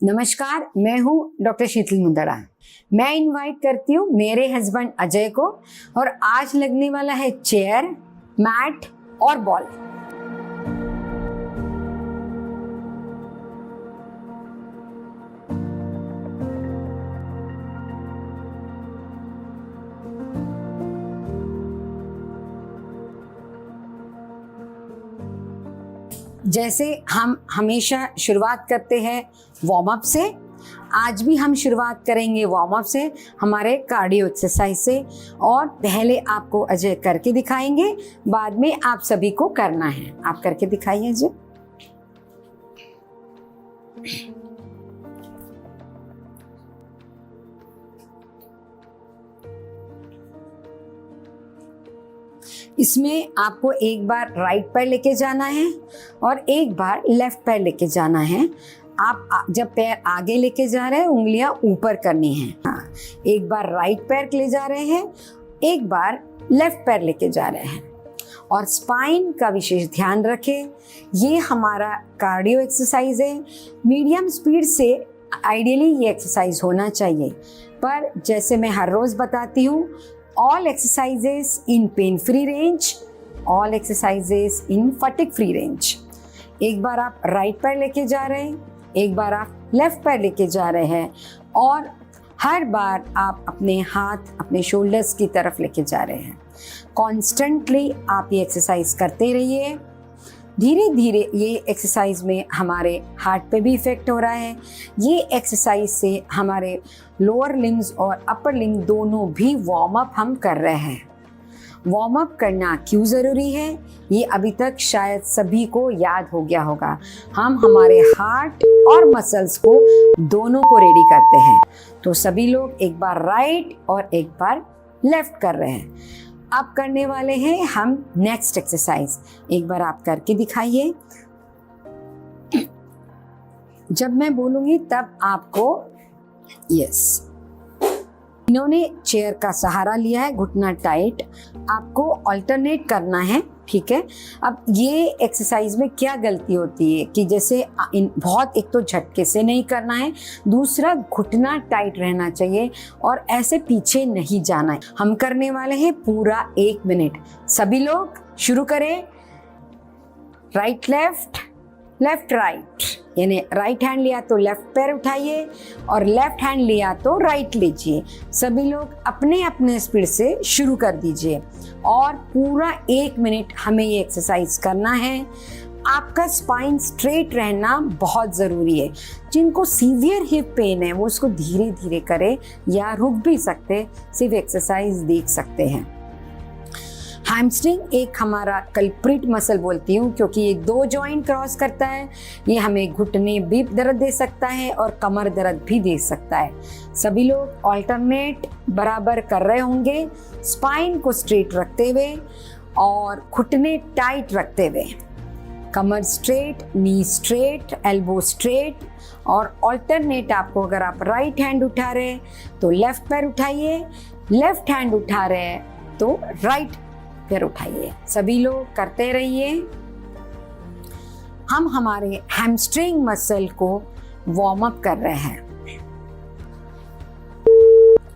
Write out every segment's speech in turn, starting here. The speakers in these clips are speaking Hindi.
नमस्कार, मैं हूँ डॉक्टर शीतल मुंदड़ा। मैं इनवाइट करती हूँ मेरे हस्बैंड अजय को, और आज लगने वाला है चेयर, मैट और बॉल। जैसे हम हमेशा शुरुआत करते हैं वार्म अप से, आज भी हम शुरुआत करेंगे वार्म अप से, हमारे कार्डियो एक्सरसाइज से। और पहले आपको अजय करके दिखाएंगे, बाद में आप सभी को करना है। आप करके दिखाइए अजय। इसमें आपको एक बार राइट पैर लेके जाना है और एक बार लेफ्ट पैर लेके जाना है। आप जब पैर आगे लेके जा रहे हैं, उंगलियां ऊपर करनी है। हाँ, एक बार राइट पैर ले जा रहे हैं, एक बार लेफ्ट पैर लेके जा रहे हैं। और स्पाइन का विशेष ध्यान रखें। ये हमारा कार्डियो एक्सरसाइज है। मीडियम स्पीड से आइडियली ये एक्सरसाइज होना चाहिए, पर जैसे मैं हर रोज बताती हूँ, all exercises in pain free range, all exercises in fatigue free range। एक बार आप राइट पैर लेके जा रहे हैं, एक बार आप लेफ्ट पैर लेके जा रहे हैं, और हर बार आप अपने हाथ अपने शोल्डर्स की तरफ लेके जा रहे हैं। कॉन्स्टेंटली आप ये एक्सरसाइज करते रहिए। धीरे धीरे ये एक्सरसाइज में हमारे हार्ट पे भी इफ़ेक्ट हो रहा है। ये एक्सरसाइज से हमारे लोअर लिम्स और अपर लिम्ब दोनों भी वार्म अप हम कर रहे हैं। वार्म अप करना क्यों ज़रूरी है, ये अभी तक शायद सभी को याद हो गया होगा। हम हमारे हार्ट और मसल्स को दोनों को रेडी करते हैं। तो सभी लोग एक बार राइट और एक बार लेफ्ट कर रहे हैं। अब करने वाले हैं हम नेक्स्ट एक्सरसाइज। एक बार आप करके दिखाइए। जब मैं बोलूंगी तब आपको यस। इन्होंने चेयर का सहारा लिया है, घुटना टाइट। आपको अल्टरनेट करना है, ठीक है। अब ये एक्सरसाइज में क्या गलती होती है कि जैसे बहुत, एक तो झटके से नहीं करना है, दूसरा घुटना टाइट रहना चाहिए और ऐसे पीछे नहीं जाना है। हम करने वाले हैं पूरा 1 मिनट। सभी लोग शुरू करें। राइट लेफ्ट, लेफ्ट राइट, यानी राइट हैंड लिया तो लेफ्ट पैर उठाइए और लेफ्ट हैंड लिया तो राइट लीजिए। सभी लोग अपने अपने स्पीड से शुरू कर दीजिए और पूरा 1 मिनट हमें ये एक्सरसाइज करना है। आपका स्पाइन स्ट्रेट रहना बहुत ज़रूरी है। जिनको सीवियर हिप पेन है वो उसको धीरे धीरे करें या रुक भी सकते, सिर्फ एक्सरसाइज देख सकते हैं। हैमस्ट्रिंग एक हमारा कल्प्रिट मसल बोलती हूँ, क्योंकि ये 2 जॉइंट क्रॉस करता है। ये हमें घुटने भी दर्द दे सकता है और कमर दर्द भी दे सकता है। सभी लोग ऑल्टरनेट बराबर कर रहे होंगे, स्पाइन को स्ट्रेट रखते हुए और घुटने टाइट रखते हुए। कमर straight, knee straight, elbow straight. और ऑल्टरनेट आपको, अगर आप राइट हैंड उठा रहे हैं तो लेफ्ट पैर उठाइए, लेफ्ट हैंड उठा रहे हैं तो राइट पैर उठाइए। सभी लोग करते रहिए। हम हमारे हैमस्ट्रिंग मसल को वार्म अप कर रहे हैं।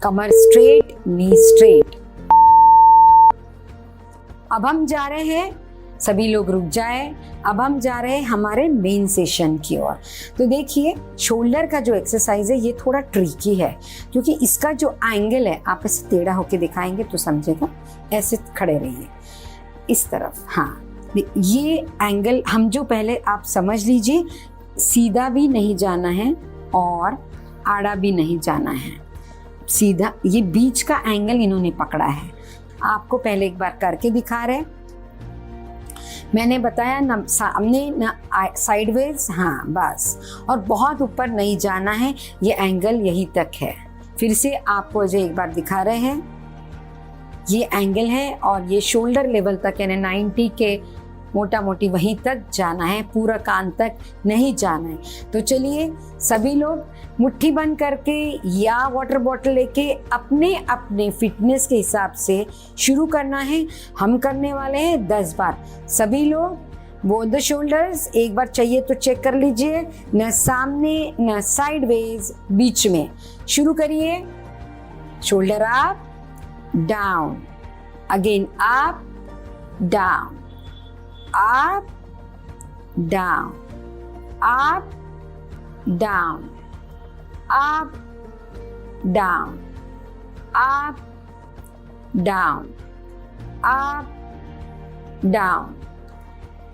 कमर स्ट्रेट, नी स्ट्रेट। अब हम जा रहे हैं, सभी लोग रुक जाए। अब हम जा रहे हैं हमारे मेन सेशन की ओर। तो देखिए, शोल्डर का जो एक्सरसाइज है ये थोड़ा ट्रिकी है, क्योंकि इसका जो एंगल है, आप इसे टेढ़ा होके दिखाएंगे तो समझेगा। ऐसे खड़े रहिए इस तरफ। हाँ, ये एंगल हम जो पहले आप समझ लीजिए, सीधा भी नहीं जाना है और आड़ा भी नहीं जाना है, सीधा। ये बीच का एंगल इन्होंने पकड़ा है। आपको पहले एक बार करके दिखा रहे। मैंने बताया ना, सामने ना साइडवेज, हाँ बस। और बहुत ऊपर नहीं जाना है, ये एंगल यहीं तक है। फिर से आपको जो एक बार दिखा रहे हैं, ये एंगल है और ये शोल्डर लेवल तक, यानी 90 के मोटा मोटी वहीं तक जाना है, पूरा कान तक नहीं जाना है। तो चलिए सभी लोग मुट्ठी बंद करके या वाटर बॉटल लेके अपने अपने फिटनेस के हिसाब से शुरू करना है। हम करने वाले हैं 10 बार। सभी लोग बोथ द शोल्डर्स। एक बार चाहिए तो चेक कर लीजिए, न सामने न साइडवेज, बीच में। शुरू करिए, shoulder up down, again up down, up down, up down, up down, up down, up down,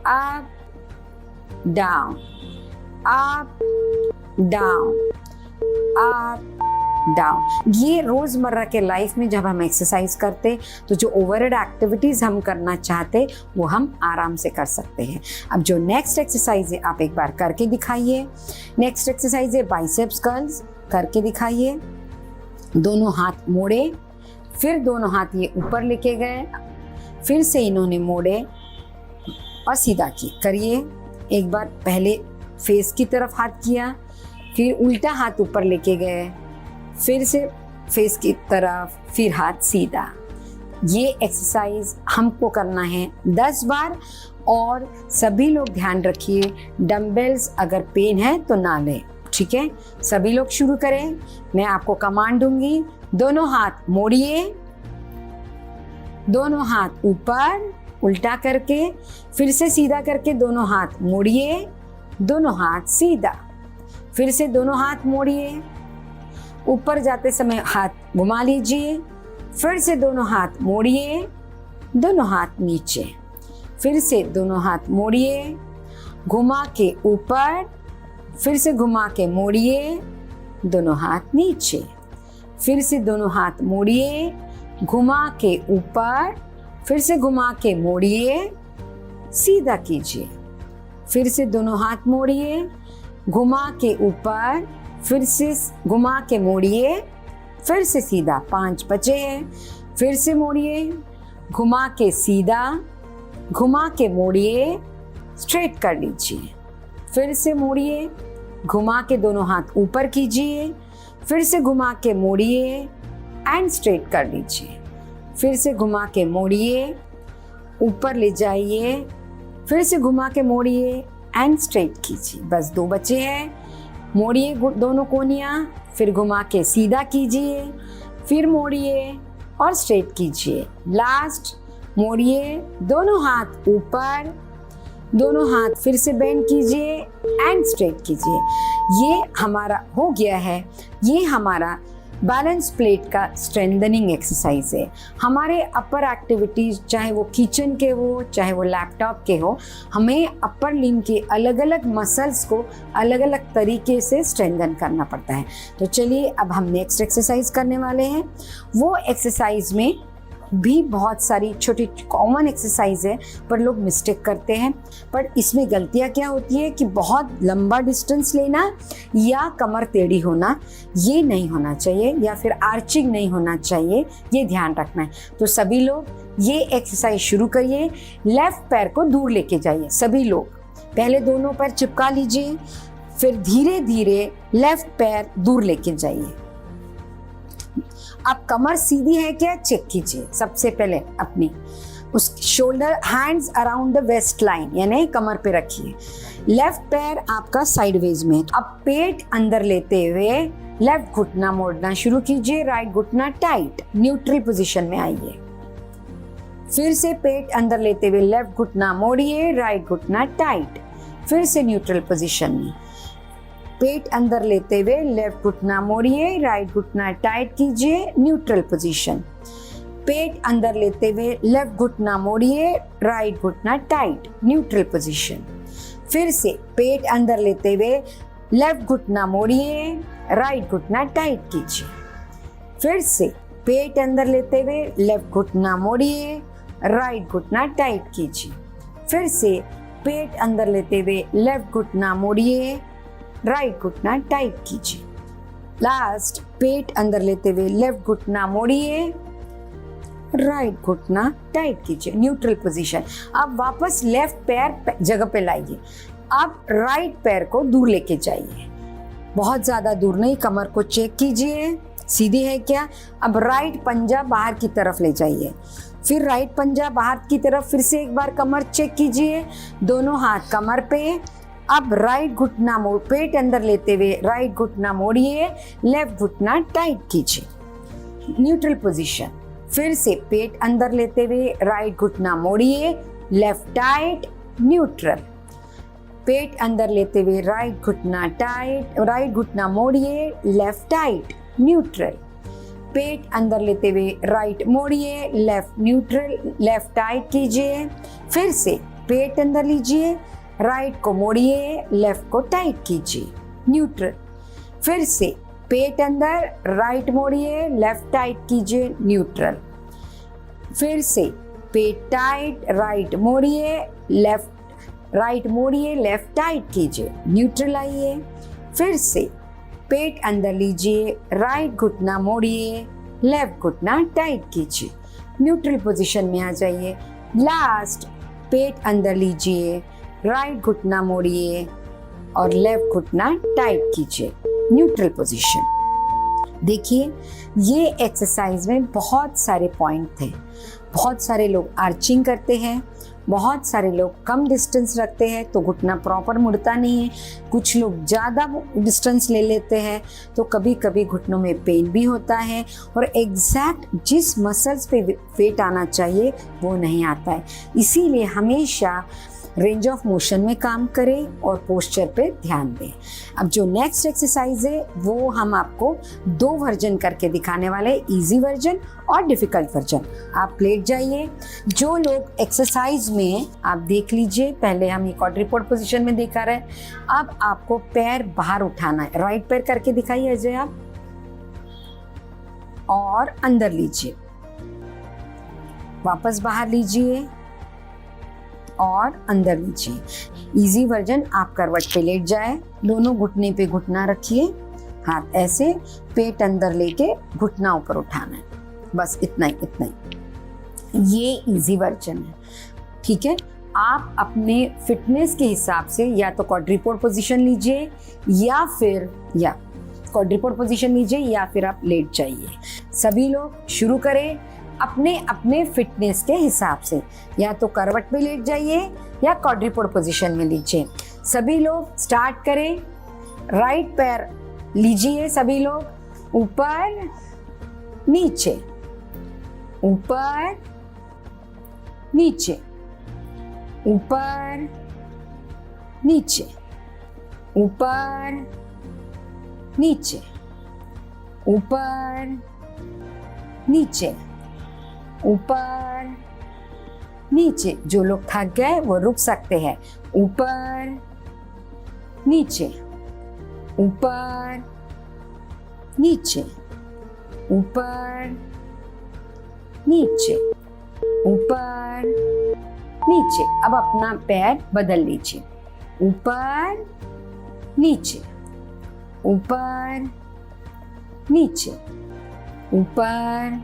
up down, up down, up down. ये रोजमर्रा के लाइफ में जब हम एक्सरसाइज करते तो जो ओवरहेड एक्टिविटीज हम करना चाहते वो हम आराम से कर सकते हैं। अब जो नेक्स्ट एक्सरसाइज है आप एक बार करके दिखाइए। नेक्स्ट एक्सरसाइज है बाइसेप्स कर्ल्स, करके दिखाइए। दोनों हाथ मोड़े, फिर दोनों हाथ ये ऊपर लेके गए, फिर से इन्होंने मोड़े और सीधा किए। करिए एक बार, पहले फेस की तरफ हाथ किया, फिर उल्टा हाथ ऊपर लेके गए, फिर से फेस की तरफ, फिर हाथ सीधा। ये एक्सरसाइज हमको करना है 10 बार। और सभी लोग ध्यान रखिए, डंबल्स अगर पेन है तो ना लें, ठीक है। सभी लोग शुरू करें, मैं आपको कमांड दूंगी। दोनों हाथ मोड़िए, दोनों हाथ ऊपर उल्टा करके, फिर से सीधा करके दोनों हाथ मोड़िए, दोनों हाथ सीधा, फिर से दोनों हाथ मोड़िए, ऊपर जाते समय हाथ घुमा लीजिए, फिर से दोनों हाथ मोड़िए, दोनों हाथ नीचे, फिर से दोनों हाथ मोड़िए, घुमा के ऊपर, फिर से घुमा के मोड़िए, दोनों हाथ नीचे, फिर से दोनों हाथ मोड़िए, घुमा के ऊपर, फिर से घुमा के मोड़िए, सीधा कीजिए, फिर से दोनों हाथ मोड़िए, घुमा के ऊपर, फिर से घुमा के मोड़िए, फिर से सीधा। 5 बचे हैं। फिर से मोड़िए, घुमा के सीधा, घुमा के मोड़िए, स्ट्रेट कर लीजिए, फिर से मोड़िए, घुमा के दोनों हाथ ऊपर कीजिए, फिर से घुमा के मोड़िए एंड स्ट्रेट कर लीजिए, फिर से घुमा के मोड़िए, ऊपर ले जाइए, फिर से घुमा के मोड़िए एंड स्ट्रेट कीजिए। बस 2 बचे हैं। मोड़िए दोनों कोनियाँ, फिर घुमा के सीधा कीजिए, फिर मोड़िए और स्ट्रेट कीजिए। लास्ट, मोड़िए, दोनों हाथ ऊपर, दोनों हाथ फिर से बेंड कीजिए एंड स्ट्रेट कीजिए। ये हमारा हो गया है। ये हमारा बैलेंस प्लेट का स्ट्रेंथनिंग एक्सरसाइज है। हमारे अपर एक्टिविटीज, चाहे वो किचन के हो, चाहे वो लैपटॉप के हो, हमें अपर लिम्ब के अलग अलग मसल्स को अलग अलग तरीके से स्ट्रेंथन करना पड़ता है। तो चलिए अब हम नेक्स्ट एक्सरसाइज करने वाले हैं। वो एक्सरसाइज में भी बहुत सारी छोटी कॉमन एक्सरसाइज है, पर लोग मिस्टेक करते हैं। पर इसमें गलतियाँ क्या होती है कि बहुत लंबा डिस्टेंस लेना या कमर टेढ़ी होना, ये नहीं होना चाहिए, या फिर आर्चिंग नहीं होना चाहिए, ये ध्यान रखना है। तो सभी लोग ये एक्सरसाइज शुरू करिए। लेफ्ट पैर को दूर लेके जाइए। सभी लोग पहले दोनों पैर चिपका लीजिए, फिर धीरे धीरे लेफ्ट पैर दूर लेके जाइए। अब कमर सीधी है क्या चेक कीजिए। सबसे पहले अपनी उस shoulder, hands around the waist line, यानी कमर पे रखिए। लेफ्ट पैर आपका साइडवेज में। अब पेट अंदर लेते हुए लेफ्ट घुटना मोड़ना शुरू कीजिए। राइट घुटना टाइट, न्यूट्रल पोजीशन में आइए। फिर से पेट अंदर लेते हुए लेफ्ट घुटना मोड़िए, राइट घुटना टाइट, फिर से न्यूट्रल पोजीशन में। पेट अंदर लेते हुए लेफ्ट घुटना मोड़िए, राइट घुटना टाइट कीजिए, न्यूट्रल पोजीशन। पेट अंदर लेते हुए लेफ्ट घुटना मोड़िए, राइट घुटना टाइट, न्यूट्रल पोजीशन। फिर से पेट अंदर लेते हुए लेफ्ट घुटना मोड़िए, राइट घुटना टाइट कीजिए। फिर से पेट अंदर लेते हुए लेफ्ट घुटना मोड़िए, राइट घुटना टाइट कीजिए। फिर से पेट अंदर लेते हुए लेफ्ट घुटना मोड़िए, राइट घुटना टाइट कीजिए। लास्ट, पेट अंदर लेते हुए लेफ्ट घुटना मोड़िए, राइट घुटना टाइट कीजिए, न्यूट्रल पोजीशन। अब वापस लेफ्ट पैर जगह पे लाइए। अब राइट पैर को दूर लेके जाइए। बहुत ज़्यादा दूर नहीं, कमर को चेक कीजिए सीधी है क्या। अब राइट पंजा बाहर की तरफ ले जाइए, फिर राइट पंजा बाहर की तरफ, फिर से एक बार कमर चेक कीजिए, दोनों हाथ कमर पे। अब राइट घुटना मोड़, पेट अंदर लेते हुए राइट घुटना मोड़िए, लेफ्ट घुटना टाइट कीजिए, न्यूट्रल पोजीशन। फिर से पेट अंदर लेते हुए राइट घुटना मोड़िए, लेफ्ट टाइट, न्यूट्रल। पेट अंदर लेते हुए राइट घुटना टाइट, राइट घुटना मोड़िए, लेफ्ट टाइट, न्यूट्रल। पेट अंदर लेते हुए राइट मोड़िए, लेफ्ट न्यूट्रल, लेफ्ट टाइट कीजिए। फिर से पेट अंदर लीजिए, राइट को मोड़िए, लेफ्ट को टाइट कीजिए, न्यूट्रल। फिर से पेट अंदर, राइट मोड़िए, लेफ्ट टाइट कीजिए, न्यूट्रल। फिर से पेट टाइट, राइट मोड़िए, राइट मोड़िए, लेफ्ट टाइट कीजिए, न्यूट्रल आइए। फिर से पेट अंदर लीजिए, राइट घुटना मोड़िए, लेफ्ट घुटना टाइट कीजिए, न्यूट्रल पोजीशन में आ जाइए। लास्ट, पेट अंदर लीजिए, राइट घुटना मोड़िए और लेफ्ट घुटना टाइट कीजिए, न्यूट्रल पोजीशन। देखिए ये एक्सरसाइज में बहुत सारे पॉइंट थे। बहुत सारे लोग आर्चिंग करते हैं, बहुत सारे लोग कम डिस्टेंस रखते हैं तो घुटना प्रॉपर मुड़ता नहीं है, कुछ लोग ज़्यादा डिस्टेंस ले लेते हैं तो कभी कभी घुटनों में पेन भी होता है और एग्जैक्ट जिस मसल्स पे वेट आना चाहिए वो नहीं आता है। इसीलिए हमेशा रेंज ऑफ मोशन में काम करें और पोस्चर पे ध्यान दें। अब जो नेक्स्ट एक्सरसाइज है वो हम आपको 2 वर्जन करके दिखाने वाले, इजी वर्जन और डिफिकल्ट वर्जन। आप लेट जाइए। जो लोग एक्सरसाइज में आप देख लीजिए, पहले हम ये क्वाड्रिपोड पोजीशन में दिखा रहे हैं। अब आपको पैर बाहर उठाना है, राइट पैर करके दिखाइए अजय आप, और अंदर लीजिए, वापस बाहर लीजिए और अंदर लीजिए। इजी वर्जन, आप करवट पे लेट जाए, दोनों घुटने पे घुटना रखिए, हाथ ऐसे, पेट अंदर लेके घुटना ऊपर उठाना है, बस इतना ही। ये इजी वर्जन है, ठीक है। आप अपने फिटनेस के हिसाब से या तो क्वाड्रिपोड पोजीशन लीजिए या फिर क्वाड्रिपोड पोजीशन लीजिए या फिर आप लेट जाइए। सभी लोग शुरू करें अपने अपने फिटनेस के हिसाब से, या तो करवट में लेट जाइए या क्वाड्रिपोड पोजीशन में लीजिए। सभी लोग स्टार्ट करें। राइट पैर लीजिए, सभी लोग ऊपर नीचे, ऊपर नीचे, ऊपर नीचे, ऊपर नीचे, ऊपर नीचे, ऊपर नीचे। जो लोग थक गए वो रुक सकते हैं। ऊपर नीचे, ऊपर नीचे, ऊपर नीचे, ऊपर नीचे। अब अपना पैर बदल लीजिए, ऊपर नीचे, ऊपर नीचे, ऊपर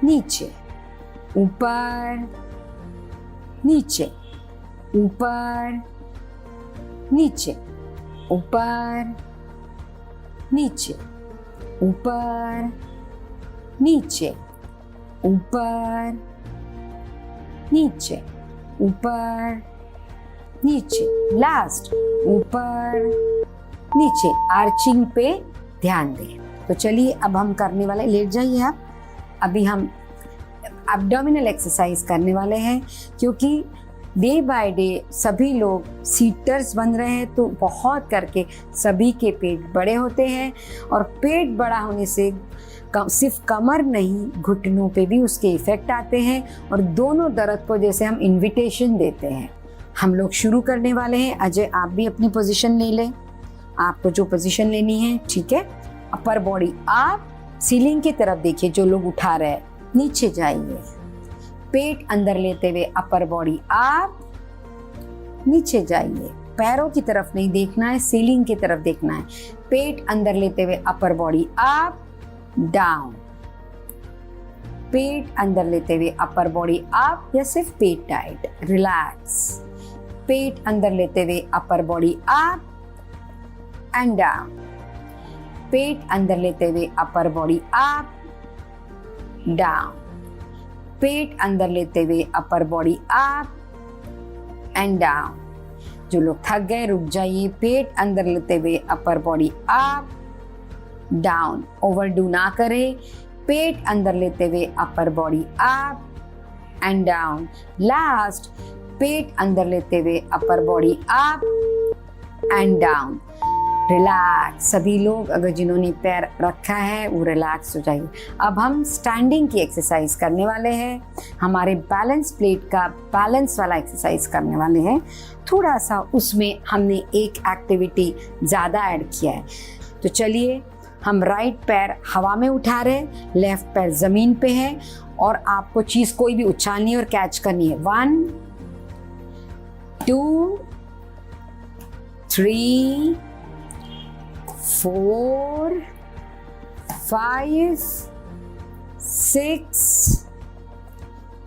नीचे, ऊपर नीचे, ऊपर नीचे, ऊपर नीचे, ऊपर नीचे, ऊपर नीचे, ऊपर नीचे। लास्ट, ऊपर नीचे। आर्चिंग पे ध्यान दें। तो चलिए अब हम करने वाले, लेट जाइए आप। अभी हम एब्डोमिनल एक्सरसाइज करने वाले हैं, क्योंकि डे बाय डे सभी लोग सीटर्स बन रहे हैं तो बहुत करके सभी के पेट बड़े होते हैं, और पेट बड़ा होने से सिर्फ कमर नहीं घुटनों पे भी उसके इफेक्ट आते हैं, और दोनों दर्द को जैसे हम इनविटेशन देते हैं। हम लोग शुरू करने वाले हैं। अजय आप भी अपनी पोजीशन ले लें, आपको जो पोजीशन लेनी है, ठीक है। अपर बॉडी आप सीलिंग की तरफ देखिए, जो लोग उठा रहे हैं नीचे जाइए, पेट अंदर लेते हुए अपर बॉडी आप नीचे जाइए, पैरों की तरफ नहीं देखना है, सीलिंग की तरफ देखना है। पेट अंदर लेते हुए अपर बॉडी आप डाउन, पेट अंदर लेते हुए अपर बॉडी अप या सिर्फ पेट टाइट, रिलैक्स। पेट अंदर लेते हुए upper body up, and down. पेट अंदर लेते हुए अपर बॉडी अप डाउन। पेट अंदर लेते हुए upper body up and down. जो लोग थक गए रुक जाइए। पेट अंदर लेते हुए upper body up down. Overdo ना करें। पेट अंदर लेते हुए upper body up and down. Last, पेट अंदर लेते हुए upper body up and down. Relax. सभी लोग अगर जिन्होंने पैर रखा है वो रिलैक्स हो जाइए। अब हम स्टैंडिंग की एक्सरसाइज करने वाले हैं। हमारे बैलेंस प्लेट का बैलेंस वाला एक्सरसाइज करने वाले हैं। थोड़ा सा उसमें हमने एक एक्टिविटी ज़्यादा ऐड किया है। तो चलिए, हम राइट पैर हवा में उठा रहे हैं, लेफ्ट पैर ज़मीन पे है और आपको चीज़ कोई भी उछालनी और कैच करनी है। 1 2 3 4 5 6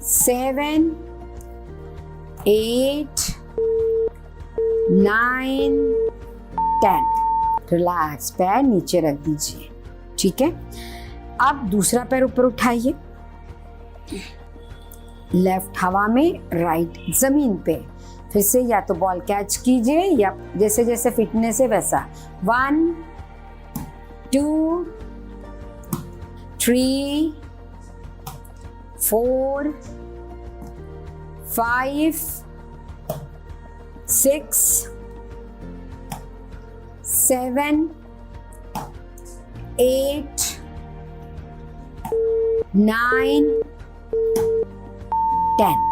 7 8 9 10। रिलैक्स। पैर नीचे रख दीजिए। ठीक है। अब दूसरा पैर ऊपर उठाइए। लेफ्ट हवा में, राइट जमीन पे। फिर से या तो बॉल कैच कीजिए या जैसे जैसे फिटनेस है वैसा। 1 2 3 4 5 6 7 8 9 10।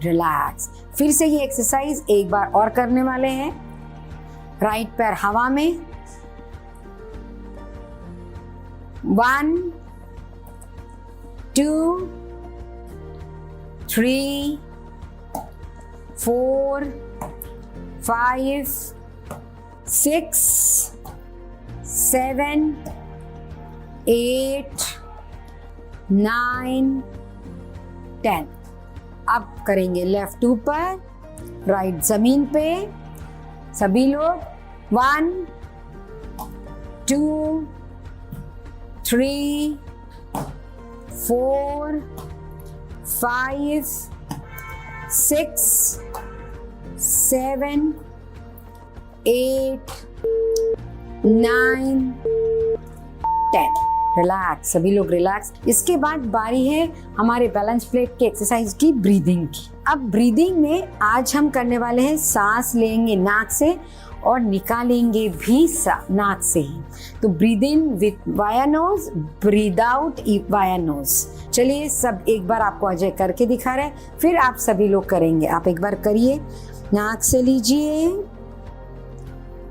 रिलैक्स। फिर से ये एक्सरसाइज एक बार और करने वाले हैं। राइट पैर हवा में। 1 2 3 4 5 6 7 8 9 10। अब करेंगे लेफ्ट ऊपर, राइट जमीन पे। सभी लोग 1 2 3 4 5 6 7 8 9 10। रिलैक्स। सभी लोग रिलैक्स। इसके बाद बारी है हमारे बैलेंस प्लेट के एक्सरसाइज की, ब्रीदिंग की। अब ब्रीदिंग में आज हम करने वाले हैं, सांस लेंगे नाक से और निकालेंगे भी नाक से ही। तो breathe in with via nose, breathe out via nose. चलिए सब एक बार आपको अजय करके दिखा रहे हैं, फिर आप सभी लोग करेंगे। आप एक बार करिए। नाक से लीजिए,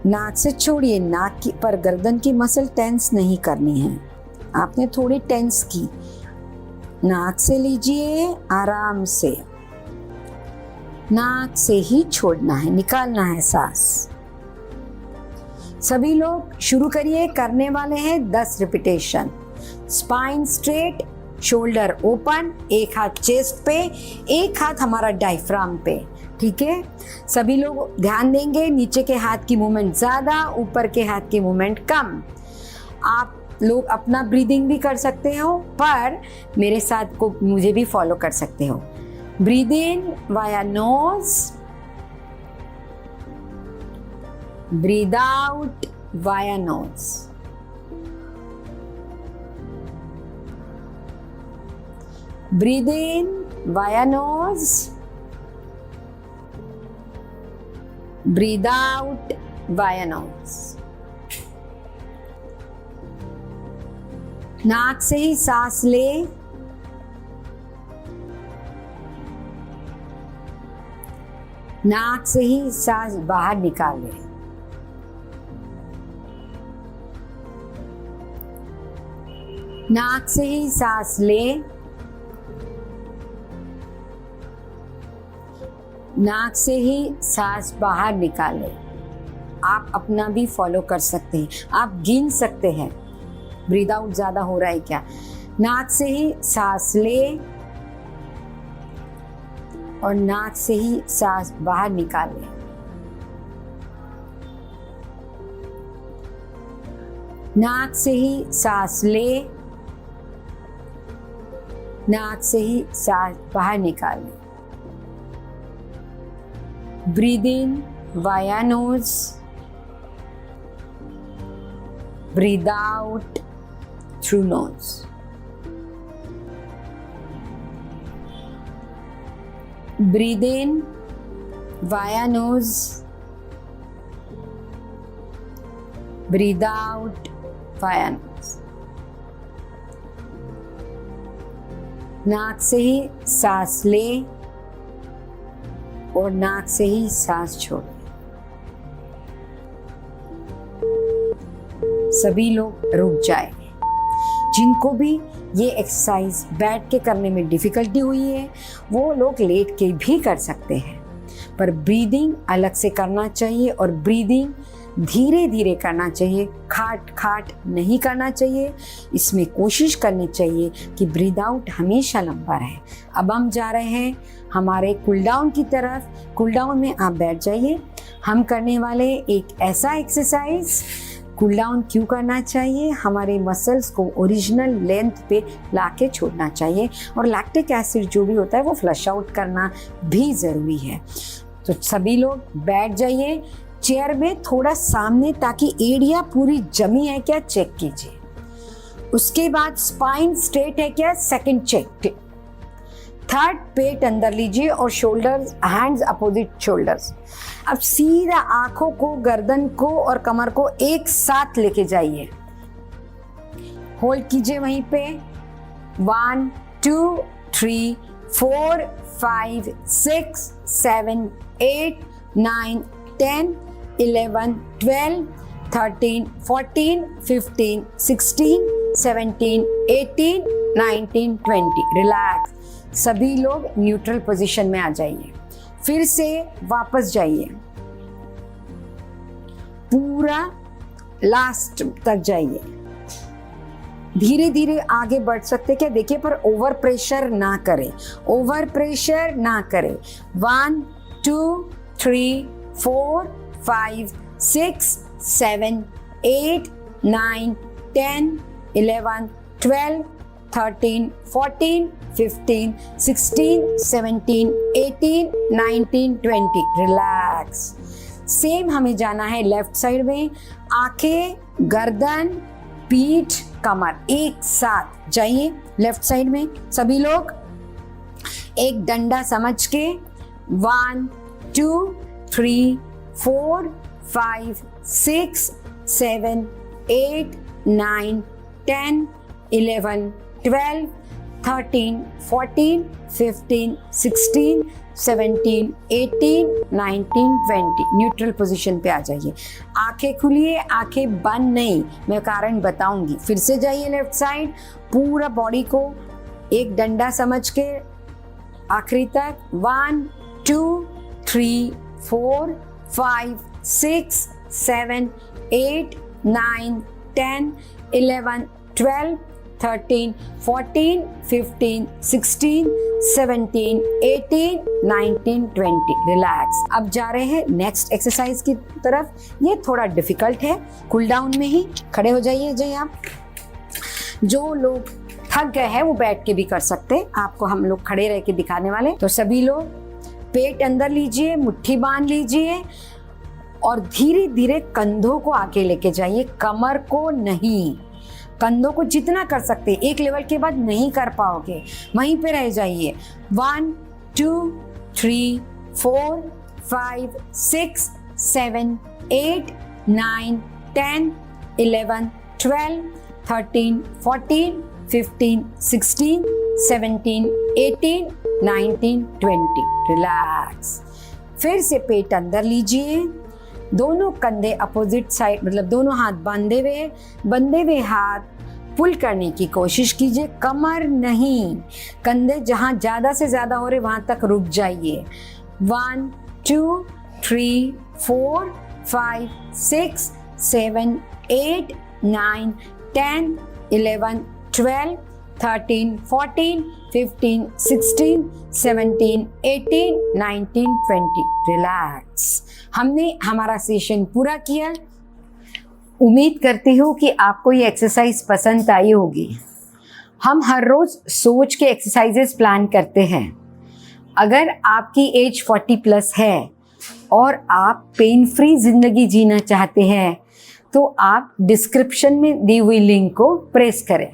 नाक से छोड़िए। नाक की पर गर्दन की मसल टेंस नहीं करनी है, आपने थोड़ी टेंस की। नाक से लीजिए आराम से, नाक से ही छोड़ना है, निकालना है सांस। सभी लोग शुरू करिए। करने वाले हैं 10 repetition. Spine straight, shoulder open, एक हाथ चेस्ट पे, एक हाथ हमारा डायफ्राम पे। ठीक है। सभी लोग ध्यान देंगे, नीचे के हाथ की मूवमेंट ज्यादा, ऊपर के हाथ की मूवमेंट कम। आप लोग अपना ब्रीदिंग भी कर सकते हो, पर मेरे साथ को मुझे भी फॉलो कर सकते हो। Breathe in via nose, breathe out via nose. Breathe in via nose, breathe out via nose. नाक से ही सांस ले, नाक से ही सांस बाहर निकाले। नाक से ही सांस ले, नाक से ही सांस बाहर निकाले। आप अपना भी फॉलो कर सकते हैं, आप गिन सकते हैं ब्रीद आउट ज्यादा हो रहा है क्या। नाक से ही सांस ले और नाक से ही सांस बाहर निकाले। नाक से ही सांस ले, नाक से ही सांस बाहर निकालें। Breathe in via nose, breathe out through nose. Breathe in via nose, breathe out via nose. नाक से ही सांस ले और नाक से ही सांस छोड़े। सभी लोग रुक जाए। जिनको भी ये एक्सरसाइज बैठ के करने में डिफिकल्टी हुई है वो लोग लेट के भी कर सकते हैं, पर ब्रीदिंग अलग से करना चाहिए और ब्रीदिंग धीरे धीरे करना चाहिए, खाट खाट नहीं करना चाहिए। इसमें कोशिश करनी चाहिए कि ब्रीद आउट हमेशा लंबा रहे। अब हम जा रहे हैं हमारे कूल डाउन की तरफ। कूल डाउन में आप बैठ जाइए। हम करने वाले एक ऐसा एक्सरसाइज, कूल डाउन क्यों करना चाहिए, हमारे मसल्स को ओरिजिनल लेंथ पे लाके छोड़ना चाहिए और लैक्टिक एसिड जो भी होता है वो फ्लश आउट करना भी ज़रूरी है। तो सभी लोग बैठ जाइए चेयर में थोड़ा सामने, ताकि एरिया पूरी जमी है क्या चेक कीजिए। उसके बाद स्पाइन स्ट्रेट है क्या सेकंड चेक। थर्ड, पेट अंदर लीजिए और शोल्डर्स, हैंड्स अपोजिट शोल्डर्स। अब सीधा आंखों को, गर्दन को और कमर को एक साथ लेके जाइए। होल्ड कीजिए वहीं पे। 1 2 3 4 5 6 7 8 9 10 11 12 13 14 15 16 17 18 19 20। रिलैक्स। सभी लोग न्यूट्रल पोजीशन में आ जाइए। फिर से वापस जाइए, पूरा लास्ट तक जाइए। धीरे धीरे आगे बढ़ सकते क्या देखिए, पर ओवर प्रेशर ना करें, ओवर प्रेशर ना करें। 1 2 3 4 5 6 7 8 9 10 11 12 13 14 15 16 17 18 19 20। रिलैक्स। सेम हमें जाना है लेफ्ट साइड में। आंखें, गर्दन, पीठ, कमर एक साथ जाइए लेफ्ट साइड में। सभी लोग एक डंडा समझ के 1 2 3 4 5 6 7 8 9 10 11 12 13 14 15 16 17 18 19 20। न्यूट्रल पोजीशन पे आ जाइए। आंखें खुलिए, आंखें बंद नहीं, मैं कारण बताऊंगी। फिर से जाइए लेफ्ट साइड, पूरा बॉडी को एक डंडा समझ के आखिरी तक। 1 2 3 4 5 6 7 8 9 10 11 12 13 14 15 16 17 18 19 20। रिलैक्स। अब जा रहे हैं नेक्स्ट एक्सरसाइज की तरफ। ये थोड़ा डिफिकल्ट है, कूल डाउन में ही। खड़े हो जाइए आप। जो लोग थक गए हैं वो बैठ के भी कर सकते हैं, आपको हम लोग खड़े रह के दिखाने वाले। तो सभी लोग पेट अंदर लीजिए, मुट्ठी बांध लीजिए और धीरे धीरे कंधों को आगे लेके जाइए, कमर को नहीं। कंधों को जितना कर सकते, एक लेवल के बाद नहीं कर पाओगे, वहीं पे रह जाइए। 1 2 3 4 5 6 7 8 9 10 11 12 13 14 15 16 17 18 19 20। रिलैक्स। फिर से पेट अंदर लीजिए, दोनों कंधे अपोजिट साइड, मतलब दोनों हाथ बंधे हुए हाथ पुल करने की कोशिश कीजिए, कमर नहीं। कंधे जहां ज्यादा से ज्यादा हो रहे वहां तक रुक जाइए। 1 2 3 4 5 6 7 8 9 10 11 12 13 14 15 16 17 18 19 20। रिलैक्स। हमने हमारा सेशन पूरा किया। उम्मीद करती हूँ कि आपको ये एक्सरसाइज पसंद आई होगी। हम हर रोज़ सोच के एक्सरसाइजेस प्लान करते हैं। अगर आपकी एज 40+ है और आप पेन फ्री ज़िंदगी जीना चाहते हैं तो आप डिस्क्रिप्शन में दी हुई लिंक को प्रेस करें।